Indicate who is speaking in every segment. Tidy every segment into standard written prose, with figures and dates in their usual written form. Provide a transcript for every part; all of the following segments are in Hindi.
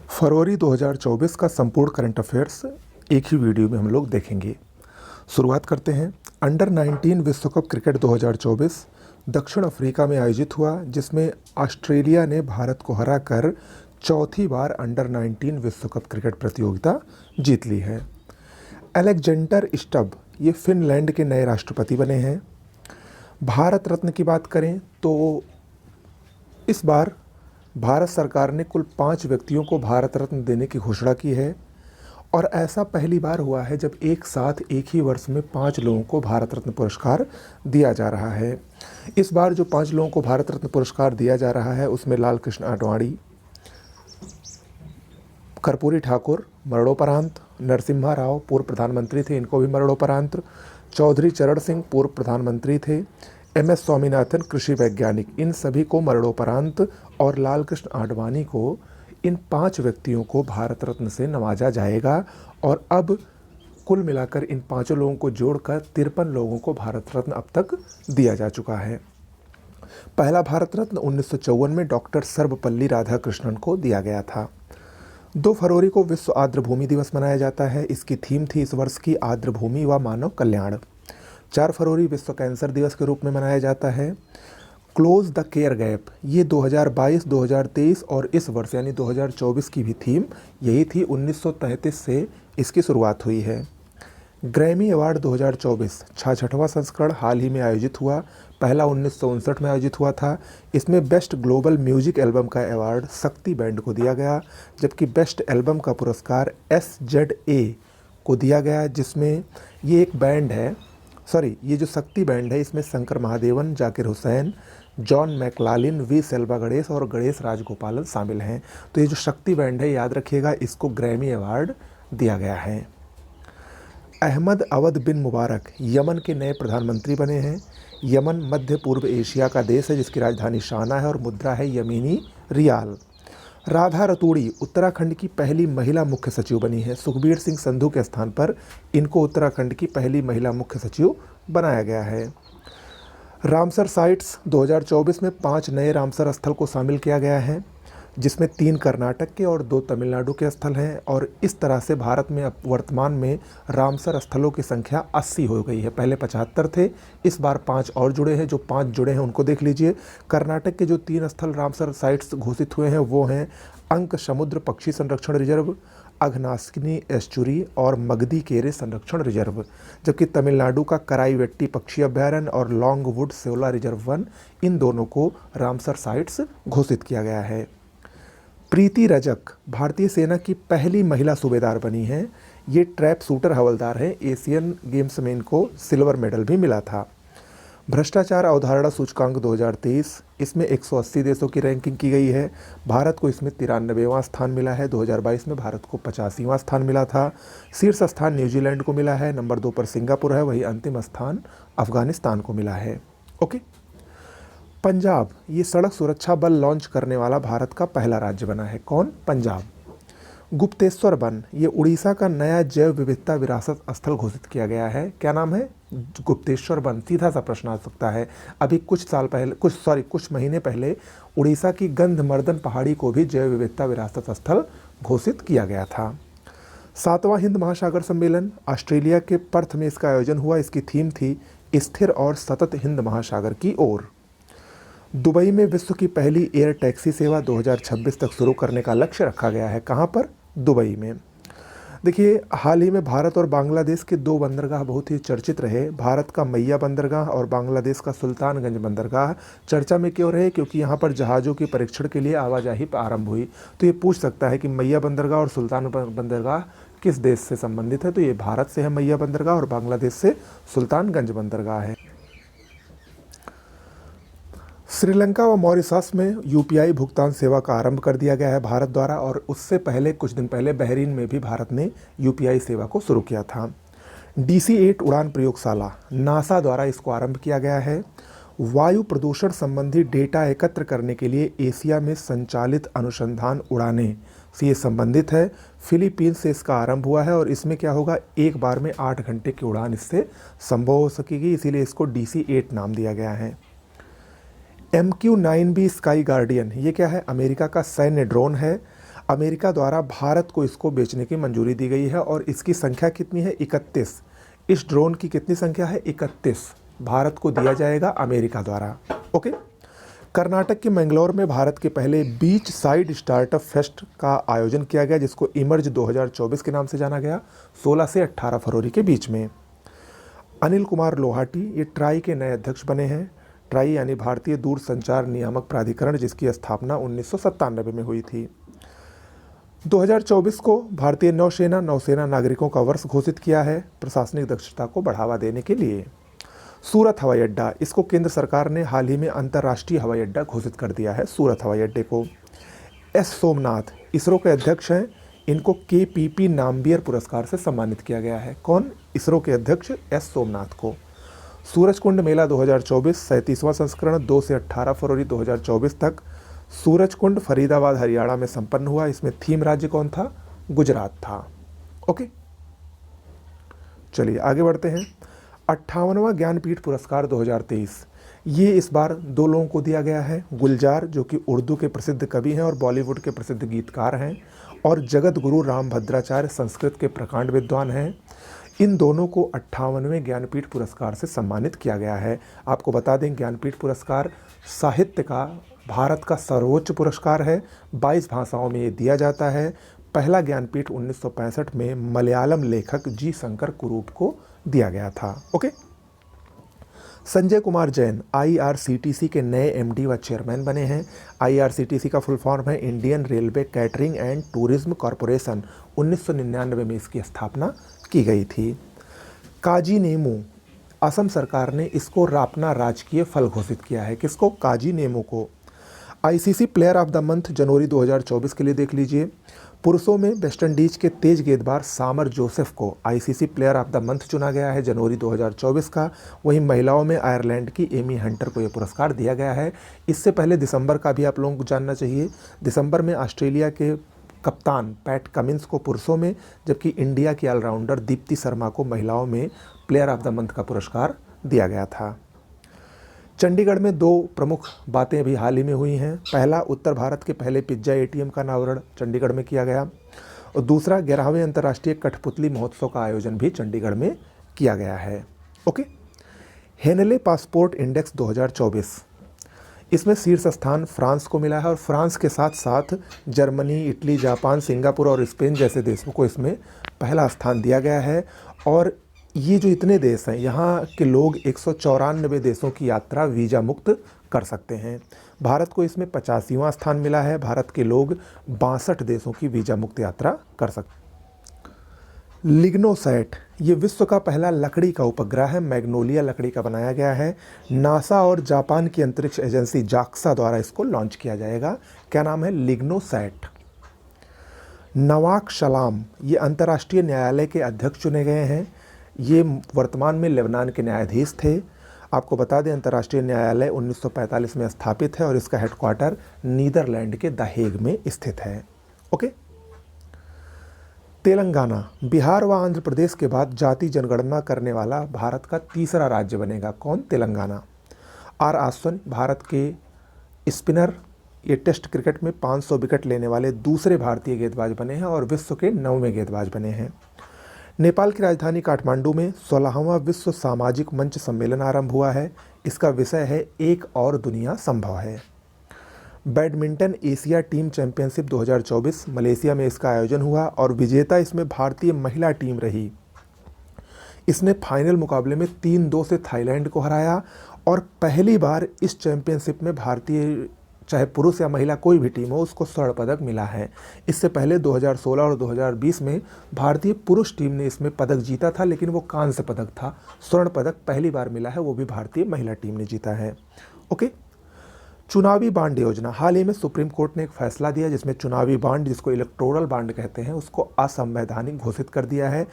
Speaker 1: फरवरी 2024 का संपूर्ण करंट अफेयर्स एक ही वीडियो में हम लोग देखेंगे। शुरुआत करते हैं। अंडर 19 विश्व कप क्रिकेट 2024 दक्षिण अफ्रीका में आयोजित हुआ, जिसमें ऑस्ट्रेलिया ने भारत को हराकर चौथी बार अंडर 19 विश्व कप क्रिकेट प्रतियोगिता जीत ली है। अलेक्जेंडर स्टब ये फिनलैंड के नए राष्ट्रपति बने हैं। भारत रत्न की बात करें तो इस बार भारत सरकार ने कुल 5 व्यक्तियों को भारत रत्न देने की घोषणा की है और ऐसा पहली बार हुआ है जब एक साथ एक ही वर्ष में 5 लोगों को भारत रत्न पुरस्कार दिया जा रहा है। इस बार जो 5 लोगों को भारत रत्न पुरस्कार दिया जा रहा है उसमें लाल कृष्ण आडवाणी, कर्पूरी ठाकुर मरणोपरांत, नरसिम्हा राव पूर्व प्रधानमंत्री थे, इनको भी मरणोपरांत, चौधरी चरण सिंह पूर्व प्रधानमंत्री थे, MS स्वामीनाथन कृषि वैज्ञानिक, इन सभी को मरणोपरांत और लाल कृष्ण आडवाणी को, इन 5 व्यक्तियों को भारत रत्न से नवाजा जाएगा। और अब कुल मिलाकर इन 5 लोगों को जोड़कर 53 लोगों को भारत रत्न अब तक दिया जा चुका है। पहला भारत रत्न 1954 में डॉक्टर सर्वपल्ली राधाकृष्णन को दिया गया था। 2 फरवरी को विश्व आर्द्रभूमि दिवस मनाया जाता है। इसकी थीम थी इस वर्ष की आर्द्रभूमि व मानव कल्याण। 4 फरवरी विश्व कैंसर दिवस के रूप में मनाया जाता है। क्लोज द केयर गैप ये 2022, 2023 और इस वर्ष यानी 2024 की भी थीम यही थी। 1933 से इसकी शुरुआत हुई है। ग्रैमी अवार्ड 2024 66वां संस्करण हाल ही में आयोजित हुआ। पहला 1959 में आयोजित हुआ था। इसमें बेस्ट ग्लोबल म्यूजिक एल्बम का अवार्ड शक्ति बैंड को दिया गया, जबकि बेस्ट एल्बम का पुरस्कार SZA को दिया गया, जिसमें ये एक बैंड है, ये जो शक्ति बैंड है इसमें शंकर महादेवन, जाकिर हुसैन, जॉन मैकलालिन, वी सेल्वा गणेश और गणेश राजगोपालन शामिल हैं। तो ये जो शक्ति बैंड है, याद रखिएगा, इसको ग्रैमी अवार्ड दिया गया है। अहमद अवद बिन मुबारक यमन के नए प्रधानमंत्री बने हैं। यमन मध्य पूर्व एशिया का देश है जिसकी राजधानी शाना है और मुद्रा है यमीनी रियाल। राधा रतूड़ी उत्तराखंड की पहली महिला मुख्य सचिव बनी है। सुखबीर सिंह संधू के स्थान पर इनको उत्तराखंड की पहली महिला मुख्य सचिव बनाया गया है। रामसर साइट्स 2024 में 5 नए रामसर स्थल को शामिल किया गया है, जिसमें 3 कर्नाटक के और 2 तमिलनाडु के स्थल हैं। और इस तरह से भारत में अब वर्तमान में रामसर स्थलों की संख्या 80 हो गई है। पहले 75 थे, इस बार 5 और जुड़े हैं। जो 5 जुड़े हैं उनको देख लीजिए। कर्नाटक के जो 3 स्थल रामसर साइट्स घोषित हुए हैं वो हैं अंक समुद्र पक्षी संरक्षण रिजर्व, अघनास्किनी एस्चुरी और मगदी केरे संरक्षण रिजर्व, जबकि तमिलनाडु का कराईवेट्टी पक्षी अभ्यारण्य और लॉन्गवुड सेवला रिजर्व वन, इन दोनों को रामसर साइट्स घोषित किया गया है। प्रीति रजक भारतीय सेना की पहली महिला सूबेदार बनी हैं। ये ट्रैप शूटर हवलदार हैं। एशियन गेम्स में इनको सिल्वर मेडल भी मिला था। भ्रष्टाचार अवधारणा सूचकांक 2023, इसमें 180 देशों की रैंकिंग की गई है। भारत को इसमें 93वां स्थान मिला है। 2022 में भारत को 85वां स्थान मिला था। शीर्ष स्थान न्यूजीलैंड को मिला है, नंबर 2 पर सिंगापुर है, वही अंतिम स्थान अफगानिस्तान को मिला है। ओके। पंजाब ये सड़क सुरक्षा बल लॉन्च करने वाला भारत का पहला राज्य बना है। कौन? पंजाब। गुप्तेश्वर वन ये उड़ीसा का नया जैव विविधता विरासत स्थल घोषित किया गया है। क्या नाम है? गुप्तेश्वर वन। सीधा सा प्रश्न आ सकता है। अभी कुछ महीने पहले उड़ीसा की गंधमर्दन पहाड़ी को भी जैव विविधता विरासत स्थल घोषित किया गया था। 7वां हिंद महासागर सम्मेलन ऑस्ट्रेलिया के पर्थ में इसका आयोजन हुआ। इसकी थीम थी स्थिर और सतत हिंद महासागर की ओर। दुबई में विश्व की पहली एयर टैक्सी सेवा 2026 तक शुरू करने का लक्ष्य रखा गया है। कहाँ पर? दुबई में। देखिए, हाल ही में भारत और बांग्लादेश के 2 बंदरगाह बहुत ही चर्चित रहे। भारत का मैया बंदरगाह और बांग्लादेश का सुल्तानगंज बंदरगाह चर्चा में क्यों रहे? क्योंकि यहाँ पर जहाज़ों के परीक्षण के लिए आवाजाही आरंभ हुई। तो ये पूछ सकता है कि मैया बंदरगाह और सुल्तान बंदरगाह किस देश से संबंधित है? तो ये भारत से है मैया बंदरगाह और बांग्लादेश से सुल्तानगंज बंदरगाह है। श्रीलंका व मॉरिशस में UPI भुगतान सेवा का आरंभ कर दिया गया है भारत द्वारा, और उससे पहले कुछ दिन पहले बहरीन में भी भारत ने UPI सेवा को शुरू किया था। DC-8 उड़ान प्रयोगशाला नासा द्वारा इसको आरंभ किया गया है। वायु प्रदूषण संबंधी डेटा एकत्र करने के लिए एशिया में संचालित अनुसंधान उड़ानें से ये संबंधित है। फिलीपींस से इसका आरंभ हुआ है और इसमें क्या होगा, एक बार में 8 घंटे की उड़ान इससे संभव हो सकेगी, इसीलिए इसको DC-8 नाम दिया गया है। MQ-9B स्काई गार्डियन ये क्या है? अमेरिका का सैन्य ड्रोन है। अमेरिका द्वारा भारत को इसको बेचने की मंजूरी दी गई है और इसकी संख्या कितनी है? 31। इस ड्रोन की कितनी संख्या है? 31 भारत को दिया जाएगा अमेरिका द्वारा। ओके। कर्नाटक के मैंगलोर में भारत के पहले बीच साइड स्टार्टअप फेस्ट का आयोजन किया गया, जिसको इमर्ज 2024 के नाम से जाना गया, 16 से 18 फरवरी के बीच में। अनिल कुमार लोहाटी ये ट्राई के नए अध्यक्ष बने हैं। ट्राई यानी भारतीय दूरसंचार नियामक प्राधिकरण, जिसकी स्थापना 1997 में हुई थी। 2024 को भारतीय नौसेना नागरिकों का वर्ष घोषित किया है प्रशासनिक दक्षता को बढ़ावा देने के लिए। सूरत हवाई अड्डा, इसको केंद्र सरकार ने हाल ही में अंतर्राष्ट्रीय हवाई अड्डा घोषित कर दिया है, सूरत हवाई अड्डे को। एस सोमनाथ इसरो के अध्यक्ष हैं, इनको KPP नामबियर पुरस्कार से सम्मानित किया गया है। कौन? इसरो के अध्यक्ष एस सोमनाथ को। सूरजकुंड मेला 2024 37वां संस्करण 2 से 18 फरवरी 2024 तक सूरजकुंड फरीदाबाद हरियाणा में संपन्न हुआ। इसमें थीम राज्य कौन था? गुजरात था। ओके, चलिए आगे बढ़ते हैं। 58वां ज्ञानपीठ पुरस्कार 2023, ये इस बार 2 लोगों को दिया गया है। गुलजार जो कि उर्दू के प्रसिद्ध कवि हैं और बॉलीवुड के प्रसिद्ध गीतकार हैं, और जगत गुरु राम भद्राचार्य संस्कृत के प्रकांड विद्वान हैं। इन दोनों को 58वें ज्ञानपीठ पुरस्कार से सम्मानित किया गया है। आपको बता दें, ज्ञानपीठ पुरस्कार साहित्य का भारत का सर्वोच्च पुरस्कार है। 22 भाषाओं में ये दिया जाता है। पहला ज्ञानपीठ 1965 में मलयालम लेखक जी शंकर कुरूप को दिया गया था। ओके। संजय कुमार जैन IRCTC के नए MD व चेयरमैन बने हैं। IRCTC का फुल फॉर्म है Indian railway catering and tourism corporation. 1999 में इसकी स्थापना की गई थी। काजी नेमू, असम सरकार ने इसको रापना राजकीय फल घोषित किया है। किसको? काजी नेमू को। ICC player of the month जनवरी 2024 के लिए देख लीजिए। पुरुषों में वेस्टइंडीज के तेज गेंदबाज सामर जोसेफ को ICC player of the month चुना गया है जनवरी 2024 का। वहीं महिलाओं में आयरलैंड की एमी हंटर को यह पुरस्कार दिया गया है। इससे पहले दिसंबर का भी आप लोगों को जानना चाहिए। दिसंबर में ऑस्ट्रेलिया के कप्तान पैट कमिंस को पुरुषों में, जबकि इंडिया की ऑलराउंडर दीप्ति शर्मा को महिलाओं में प्लेयर ऑफ द मंथ का पुरस्कार दिया गया था। चंडीगढ़ में 2 प्रमुख बातें अभी हाल ही में हुई हैं। पहला, उत्तर भारत के पहले पिज्जा ATM का अनावरण चंडीगढ़ में किया गया, और दूसरा 11वें अंतर्राष्ट्रीय कठपुतली महोत्सव का आयोजन भी चंडीगढ़ में किया गया है। ओके। हेनले पासपोर्ट इंडेक्स 2024, इसमें शीर्ष स्थान फ्रांस को मिला है, और फ्रांस के साथ साथ जर्मनी, इटली, जापान, सिंगापुर और स्पेन जैसे देशों को इसमें पहला स्थान दिया गया है। और ये जो इतने देश हैं, यहाँ के लोग 194 देशों की यात्रा वीज़ा मुक्त कर सकते हैं। भारत को इसमें 85वां स्थान मिला है। भारत के लोग 62 देशों की वीज़ा मुक्त यात्रा कर सकते। लिग्नोसैट, ये विश्व का पहला लकड़ी का उपग्रह है। मैग्नोलिया लकड़ी का बनाया गया है। नासा और जापान की अंतरिक्ष एजेंसी JAXA द्वारा इसको लॉन्च किया जाएगा। क्या नाम है? लिग्नोसैट। नवाक सलाम, ये अंतर्राष्ट्रीय न्यायालय के अध्यक्ष चुने गए हैं। ये वर्तमान में लेबनान के न्यायाधीश थे। आपको बता दें, अंतर्राष्ट्रीय न्यायालय 1945 में स्थापित है और इसका हेडक्वार्टर नीदरलैंड के द हेग में स्थित है। ओके। तेलंगाना, बिहार व आंध्र प्रदेश के बाद जाति जनगणना करने वाला भारत का तीसरा राज्य बनेगा। कौन? तेलंगाना। R आश्विन भारत के स्पिनर, ये टेस्ट क्रिकेट में 500 विकेट लेने वाले दूसरे भारतीय गेंदबाज बने हैं और विश्व के 9वें गेंदबाज बने हैं। नेपाल की राजधानी काठमांडू में 16वां विश्व सामाजिक मंच सम्मेलन आरंभ हुआ है। इसका विषय है एक और दुनिया संभव है। Badminton Asia team championship 2024 Malaysia में इसका आयोजन हुआ और विजेता इसमें भारतीय महिला टीम रही। इसने फाइनल मुकाबले में 3-2 से थाईलैंड को हराया और पहली बार इस चैंपियनशिप में भारतीय, चाहे पुरुष या महिला कोई भी टीम हो, उसको स्वर्ण पदक मिला है। इससे पहले 2016 और 2020 में भारतीय पुरुष टीम ने इसमें पदक जीता था, लेकिन वो कांस्य पदक था। स्वर्ण पदक पहली बार मिला है, वो भी भारतीय महिला टीम ने जीता है। ओके। चुनावी बांड योजना, हाल ही में सुप्रीम कोर्ट ने एक फैसला दिया जिसमें चुनावी बांड, जिसको इलेक्टोरल बांड कहते हैं, उसको असंवैधानिक घोषित कर दिया है।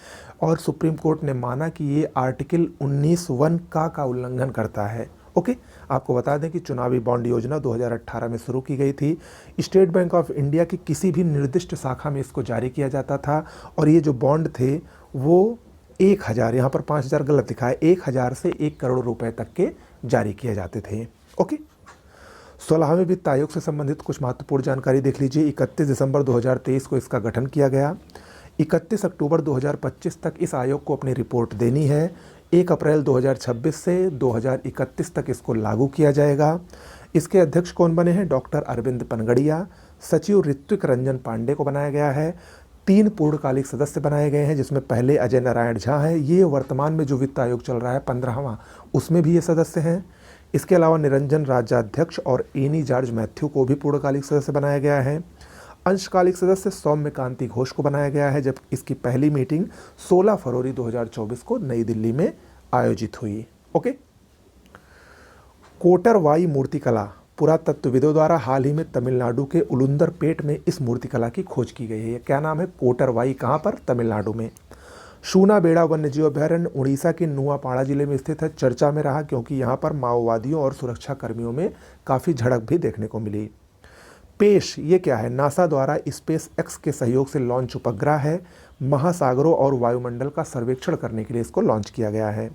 Speaker 1: और सुप्रीम कोर्ट ने माना कि ये आर्टिकल 19(1) का उल्लंघन करता है। ओके। आपको बता दें कि चुनावी बॉन्ड योजना 2018 में शुरू की गई थी। स्टेट बैंक ऑफ इंडिया की किसी भी निर्दिष्ट शाखा में इसको जारी किया जाता था और ये जो बॉन्ड थे वो 1000, यहाँ पर 5000 गलत लिखा है, 1000 से 1 करोड़ रुपए तक के जारी किए जाते थे। ओके। 16वें वित्त आयोग से संबंधित कुछ महत्वपूर्ण जानकारी देख लीजिए। 31 दिसंबर 2023 को इसका गठन किया गया। 31 अक्टूबर 2025 तक इस आयोग को अपनी रिपोर्ट देनी है। 1 अप्रैल 2026 से 2031 तक इसको लागू किया जाएगा। इसके अध्यक्ष कौन बने हैं? डॉक्टर अरविंद पनगड़िया। सचिव ऋत्विक रंजन पांडे को बनाया गया है। 3 पूर्णकालिक सदस्य बनाए गए हैं, जिसमें पहले अजय नारायण झा हैं। ये वर्तमान में जो वित्त आयोग चल रहा है 15वां, उसमें भी ये सदस्य हैं। इसके अलावा निरंजन राज्याध्यक्ष और एनी जॉर्ज मैथ्यू को भी पूर्णकालिक सदस्य बनाया गया है। अंशकालिक सदस्य सौम्य कांति घोष को बनाया गया है, जब इसकी पहली मीटिंग 16 फरवरी 2024 को नई दिल्ली में आयोजित हुई। ओके। कोटरवाई मूर्तिकला, पुरातत्वविदों द्वारा हाल ही में तमिलनाडु के उलुंदरपेट में इस मूर्तिकला की खोज की गई है। क्या नाम है? कोटरवाई। कहाँ पर? तमिलनाडु में। शूनाबेड़ा वन्यजीव अभयारण्य उड़ीसा के नुआपाड़ा जिले में स्थित है। चर्चा में रहा क्योंकि यहाँ पर माओवादियों और सुरक्षा कर्मियों में काफ़ी झड़प भी देखने को मिली। पेश, ये क्या है? नासा द्वारा स्पेस एक्स के सहयोग से लॉन्च उपग्रह है। महासागरों और वायुमंडल का सर्वेक्षण करने के लिए इसको लॉन्च किया गया है।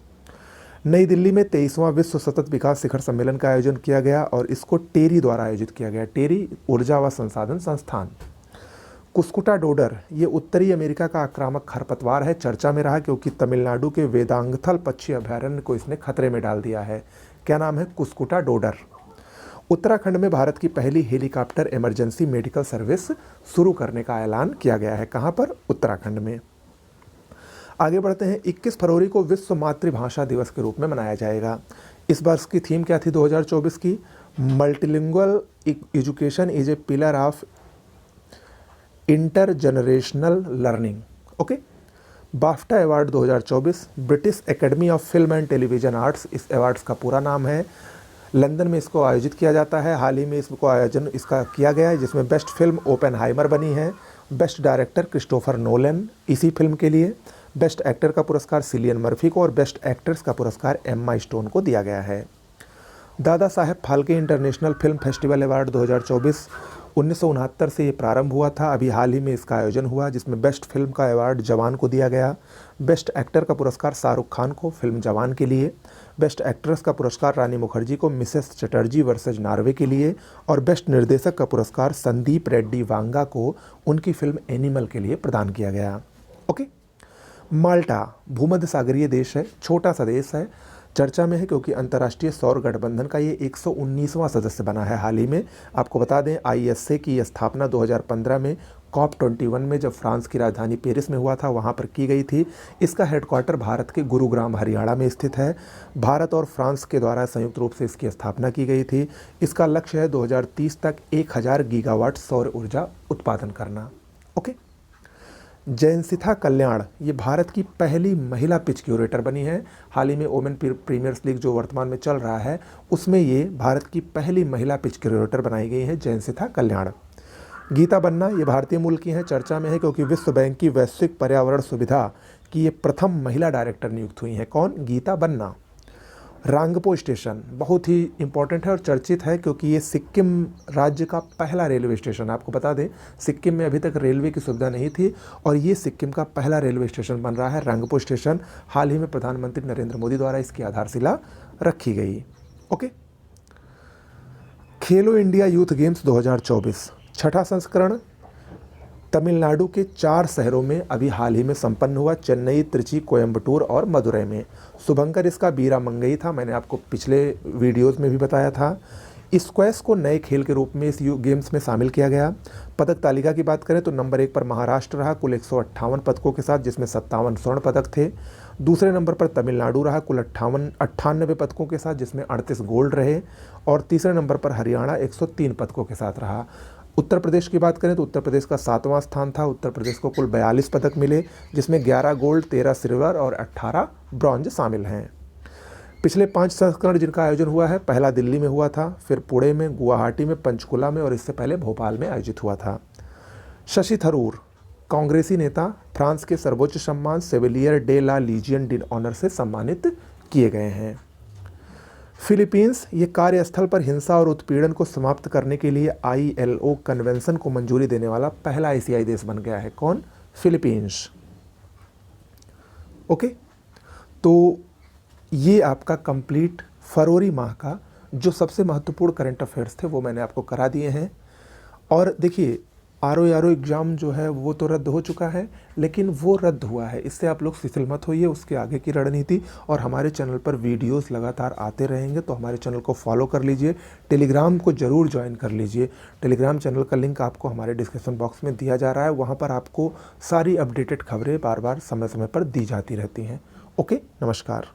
Speaker 1: नई दिल्ली में 23वां विश्व सतत विकास शिखर सम्मेलन का आयोजन किया गया और इसको टेरी द्वारा आयोजित किया गया। टेरी ऊर्जा व संसाधन संस्थान। कुस्कुटा डोडर, ये उत्तरी अमेरिका का आक्रामक खरपतवार है। चर्चा में रहा क्योंकि तमिलनाडु के वेदांगथल पक्षी अभयारण्य को इसने खतरे में डाल दिया है। क्या नाम है? कुस्कुटा डोडर। उत्तराखंड में भारत की पहली हेलीकॉप्टर इमरजेंसी मेडिकल सर्विस शुरू करने का ऐलान किया गया है। कहाँ पर? उत्तराखंड में। आगे बढ़ते हैं। 21 फरवरी को विश्व मातृभाषा दिवस के रूप में मनाया जाएगा। इस वर्ष की थीम क्या थी 2024 की? Multilingual education is a pillar of intergenerational learning. Okay. BAFTA award 2024, British academy of film and television arts इस अवार्ड्स का पूरा नाम है। लंदन में इसको आयोजित किया जाता है। हाल ही में इसको आयोजन इसका किया गया है, जिसमें बेस्ट फिल्म ओपेनहाइमर बनी है। बेस्ट डायरेक्टर क्रिस्टोफर नोलन इसी फिल्म के लिए। बेस्ट एक्टर का पुरस्कार सिलियन मर्फी को और बेस्ट एक्ट्रेस का पुरस्कार एम्मा स्टोन को दिया गया है। Dadasaheb Phalke international film festival award 2024 1969 से ये प्रारंभ हुआ था। अभी हाल ही में इसका आयोजन हुआ, जिसमें बेस्ट फिल्म का अवार्ड जवान को दिया गया। बेस्ट एक्टर का पुरस्कार शाहरुख खान को फिल्म जवान के लिए। बेस्ट एक्ट्रेस का पुरस्कार रानी मुखर्जी को मिसेस चटर्जी वर्सेज नॉर्वे के लिए। और बेस्ट निर्देशक का पुरस्कार संदीप रेड्डी वांगा को उनकी फिल्म एनिमल के लिए प्रदान किया गया। ओके। माल्टा भूमध्य सागरीय देश है, छोटा सा देश है। चर्चा में है क्योंकि अंतर्राष्ट्रीय सौर गठबंधन का ये 119वां सदस्य बना है। हाल ही में आपको बता दें, ISA की स्थापना 2015 में COP21 में जब फ्रांस की राजधानी पेरिस में हुआ था, वहाँ पर की गई थी। इसका हेडक्वार्टर भारत के गुरुग्राम हरियाणा में स्थित है। भारत और फ्रांस के द्वारा संयुक्त रूप से इसकी स्थापना की गई थी। इसका लक्ष्य है 2030 तक 1000 गीगावाट सौर ऊर्जा उत्पादन करना। ओके। जयंसिथा कल्याण, ये भारत की पहली महिला पिच क्यूरेटर बनी है। हाल ही में वोमेन प्रीमियर्स लीग जो वर्तमान में चल रहा है, उसमें ये भारत की पहली महिला पिच क्यूरेटर बनाई गई है, जयंसिथा कल्याण। गीता बन्ना, ये भारतीय मूल की हैं। चर्चा में है क्योंकि विश्व बैंक की वैश्विक पर्यावरण सुविधा की ये प्रथम महिला डायरेक्टर नियुक्त हुई हैं। कौन? गीता बन्ना। रांगपो स्टेशन बहुत ही इंपॉर्टेंट है और चर्चित है क्योंकि ये सिक्किम राज्य का पहला रेलवे स्टेशन है। आपको बता दें, सिक्किम में अभी तक रेलवे की सुविधा नहीं थी और ये सिक्किम का पहला रेलवे स्टेशन बन रहा है, रांगपो स्टेशन। हाल ही में प्रधानमंत्री नरेंद्र मोदी द्वारा इसकी आधारशिला रखी गई। ओके। खेलो इंडिया यूथ गेम्स 2024 छठा संस्करण तमिलनाडु के 4 शहरों में अभी हाल ही में संपन्न हुआ, चेन्नई, त्रिची, कोयम्बटूर और मदुरई में। शुभंकर इसका बीरा मंगई था, मैंने आपको पिछले वीडियोस में भी बताया था। स्क्वैश को नए खेल के रूप में इस गेम्स में शामिल किया गया। पदक तालिका की बात करें तो नंबर 1 पर महाराष्ट्र रहा कुल 158 पदकों के साथ, जिसमें 57 स्वर्ण पदक थे। दूसरे नंबर पर तमिलनाडु रहा कुल 98 पदकों के साथ, जिसमें 38 गोल्ड रहे। और तीसरे नंबर पर हरियाणा 103 पदकों के साथ रहा। उत्तर प्रदेश की बात करें तो उत्तर प्रदेश का 7वां स्थान था। उत्तर प्रदेश को कुल 42 पदक मिले, जिसमें 11 गोल्ड, 13 सिल्वर और 18 ब्रॉन्ज शामिल हैं। पिछले 5 संस्करण जिनका आयोजन हुआ है, पहला दिल्ली में हुआ था, फिर पुणे में, गुवाहाटी में, पंचकुला में और इससे पहले भोपाल में आयोजित हुआ था। शशि थरूर कांग्रेसी नेता, फ्रांस के सर्वोच्च सम्मान सेविलियर डे ला लीजियन डी ऑनर से सम्मानित किए गए हैं। फिलीपींस ये कार्यस्थल पर हिंसा और उत्पीड़न को समाप्त करने के लिए ILO कन्वेंशन को मंजूरी देने वाला पहला एशियाई देश बन गया है। कौन? फिलीपींस। ओके। तो ये आपका कंप्लीट फरवरी माह का जो सबसे महत्वपूर्ण करंट अफेयर्स थे वो मैंने आपको करा दिए हैं। और देखिए आर एग्ज़ाम जो है वो तो रद्द हो चुका है, लेकिन वो रद्द हुआ है, इससे आप लोग शिथिल मत होइए, उसके आगे की रणनीति। और हमारे चैनल पर वीडियोस लगातार आते रहेंगे, तो हमारे चैनल को फॉलो कर लीजिए। टेलीग्राम को ज़रूर ज्वाइन कर लीजिए। टेलीग्राम चैनल का लिंक आपको हमारे डिस्क्रिप्शन बॉक्स में दिया जा रहा है, वहाँ पर आपको सारी अपडेटेड खबरें बार बार समय समय पर दी जाती रहती हैं। ओके, नमस्कार।